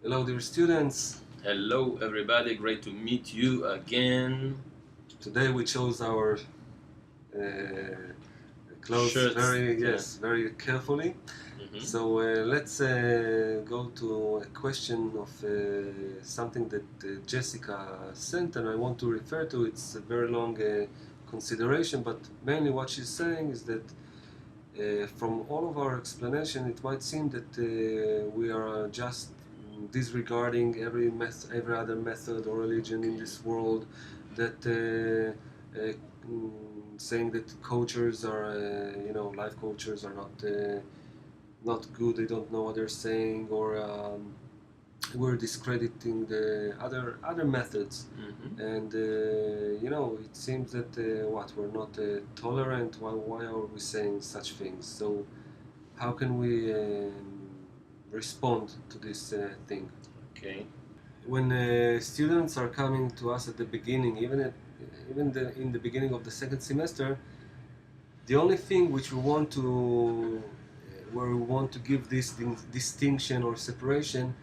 Hello, dear students. Hello, everybody. Great to meet you again. Today we chose our clothes Shirts. very carefully. Mhm. So let's go to a question of something that Jessica sent, and I want to refer to. It's a very long consideration, but mainly what she's saying is that from all of our explanation, it might seem that we are just disregarding every other method or religion in this world. That saying that coaches are, life coaches are not good. They don't know what they're saying, or we're discrediting the other methods. And it seems that we're not tolerant. Why are we saying such things? So how can we respond to this thing? Okay. When students are coming to us at the beginning, in the beginning of the second semester, the only thing which we want to where we want to give this distinction or separation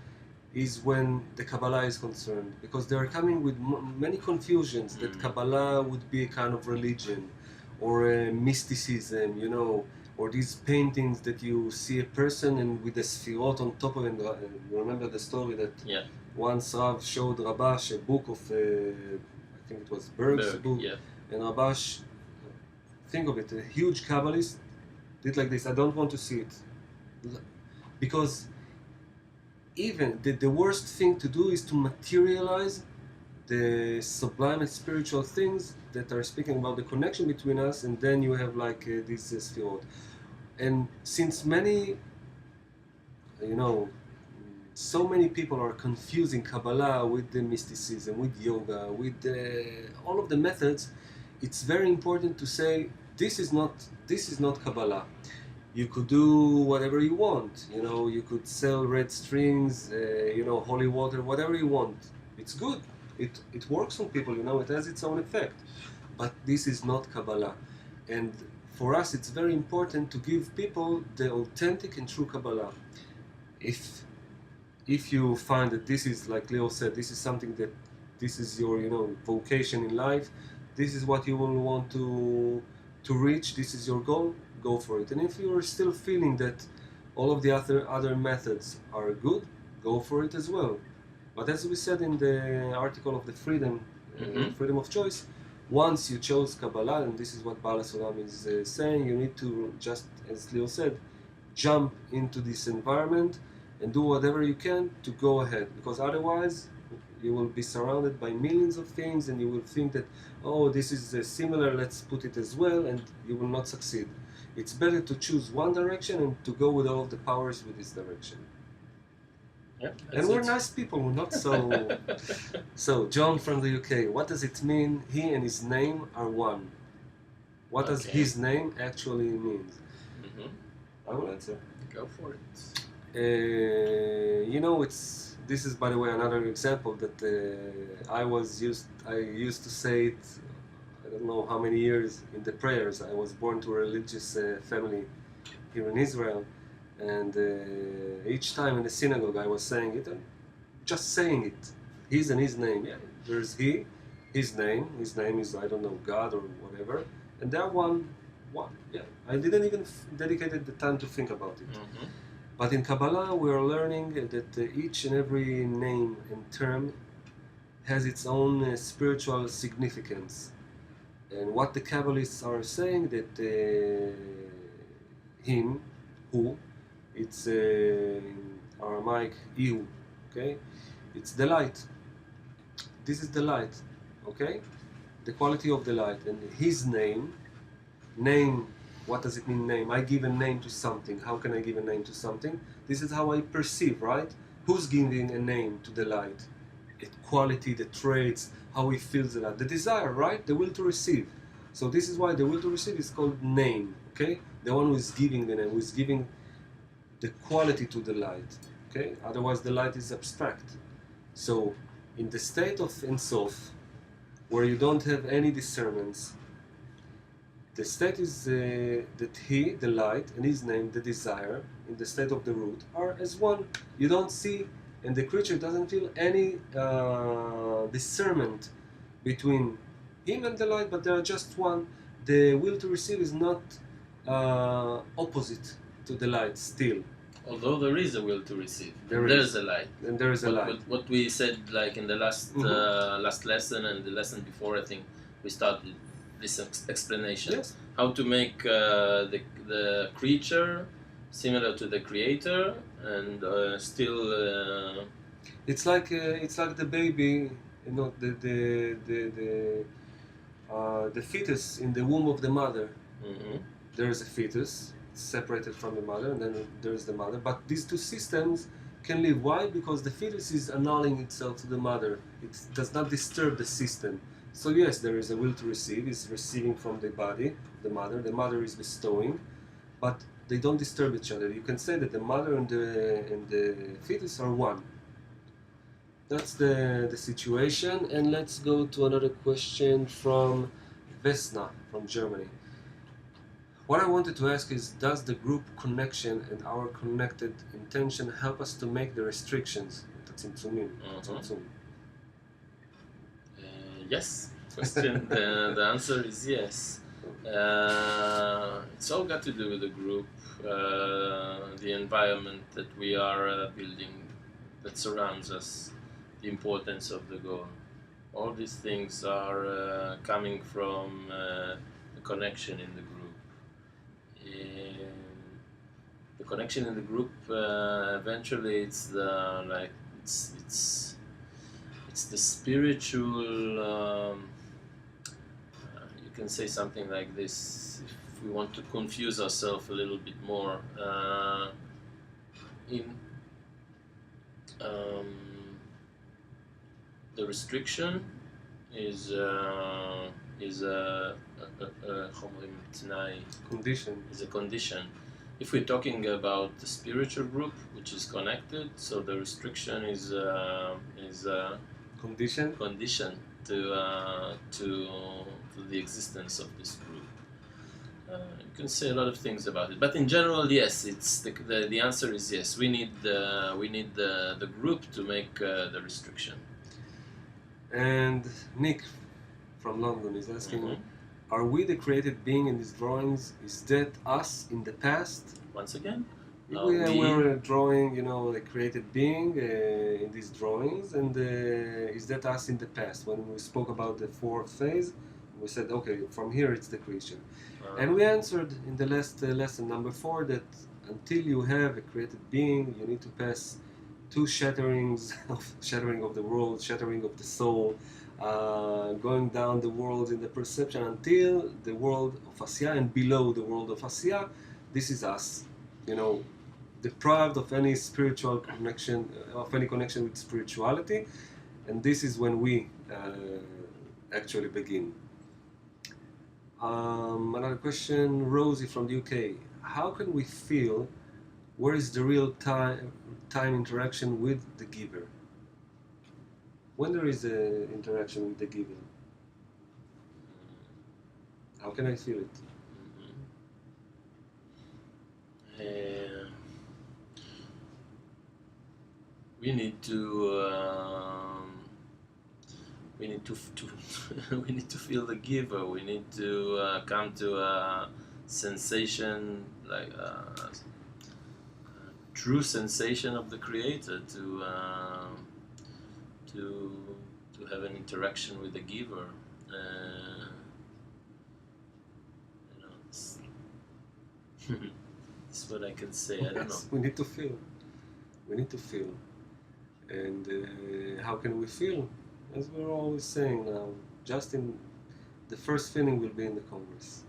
is when the Kabbalah is concerned, because they are coming with many confusions that Kabbalah would be a kind of religion or a mysticism, or these paintings that you see a person and with the sfirot on top of it. You remember the story that once Rav showed Rabash a book of, I think it was Berg's book, and Rabash, think of it, a huge Kabbalist did like this. I don't want to see it, because even the worst thing to do is to materialize the sublime and spiritual things that are speaking about the connection between us, and then you have like this sfirot. And since so many people are confusing Kabbalah with the mysticism, with yoga, with all of the methods, it's very important to say this is not Kabbalah. You could do whatever you want. You could sell red strings, holy water, whatever you want. It's good. It works on people. It has its own effect. But this is not Kabbalah. And for us, it's very important to give people the authentic and true Kabbalah. If you find that this is, like Leo said, this is something that this is your vocation in life, this is what you will want to reach, this is your goal, go for it. And if you're still feeling that all of the other methods are good, go for it as well. But as we said in the article of the freedom of choice, once you chose Kabbalah, and this is what Bala Sulam is saying, you need to just, as Leo said, jump into this environment and do whatever you can to go ahead, because otherwise you will be surrounded by millions of things and you will think that, oh, this is similar, let's put it as well, and you will not succeed. It's better to choose one direction and to go with all of the powers with this direction. And we're nice people, we're not so... So, John from the UK, what does it mean he and his name are one? What does his name actually mean? I will answer. Go for it. This is, by the way, another example that I used to say it, I don't know how many years in the prayers. I was born to a religious family here in Israel, and each time in the synagogue I was saying it, just saying it, his and his name. Yeah, there's his name is, I don't know, God or whatever, and there one. Yeah, I didn't even dedicate the time to think about it. But in Kabbalah, we are learning that each and every name and term has its own spiritual significance. And what the Kabbalists are saying, that him, who, it's in Aramaic, Ihu, okay? It's the light. This is the light, okay? The quality of the light. And his name, what does it mean, name? I give a name to something. How can I give a name to something? This is how I perceive, right? Who's giving a name to the light? The quality, the traits, how he feels the light. The desire, right? The will to receive. So this is why the will to receive is called name, okay? The one who is giving the name, who is giving the quality to the light, okay? Otherwise the light is abstract. So in the state of Ein Sof, where you don't have any discernments, the state is that he, the light, and his name, the desire, in the state of the root, are as one. You don't see and the creature doesn't feel any discernment between him and the light, but they are just one. The will to receive is not opposite to the light still. Although there is a will to receive, There there's is. a light. And there is a light. What we said, like in the last last lesson and the lesson before, I think we started this explanation. Yes. How to make the creature similar to the creator and still. It's like the baby, you know, the fetus in the womb of the mother. Mhm. There is a fetus separated from the mother, and then there is the mother. But these two systems can live. Why? Because the fetus is annulling itself to the mother. It does not disturb the system. So yes, there is a will to receive. It's receiving from the body, the mother. The mother is bestowing, but they don't disturb each other. You can say that the mother and the fetus are one. That's the situation. And let's go to another question from Vesna from Germany. What I wanted to ask is, does the group connection and our connected intention help us to make the restrictions? הצמצומים. Yes. Question. The answer is yes. It's all got to do with the group, the environment that we are building, that surrounds us, the importance of the goal. All these things are coming from the connection in the group. The connection in the group, eventually, it's the it's the spiritual. You can say something like this if we want to confuse ourselves a little bit more. In the restriction is Condition. Is a condition. If we're talking about the spiritual group, which is connected, so the restriction is Condition. to the existence of this group. You can say a lot of things about it, but in general, yes, it's the answer is yes. We need the group to make the restriction. And Nick from London is asking, are we the created being in these drawings? Is that us in the past? Once again, we're drawing, you know, the created being in these drawings, and is that us in the past? When we spoke about the fourth phase, we said, okay, from here it's the creation. And we answered in the last lesson, number 4, that until you have a created being, you need to pass 2 shatterings, shattering of the world, shattering of the soul, going down the world in the perception until the world of Asiya, and below the world of Asiya, this is us, you know, deprived of any spiritual connection, of any connection with spirituality, and this is when we actually begin. Another question, Rosie from the UK. How can we feel where is the real time interaction with the giver? When there is an interaction with the giver, how can I feel it? We need to we need to feel the giver. We need to come to a sensation, like true sensation of the creator, to have an interaction with the giver. You know, it's what I can say. I don't know. We need to feel. We need to feel. And how can we feel? As we're always saying now, just in the first feeling will be in the Congress.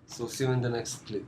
So see you in the next clip.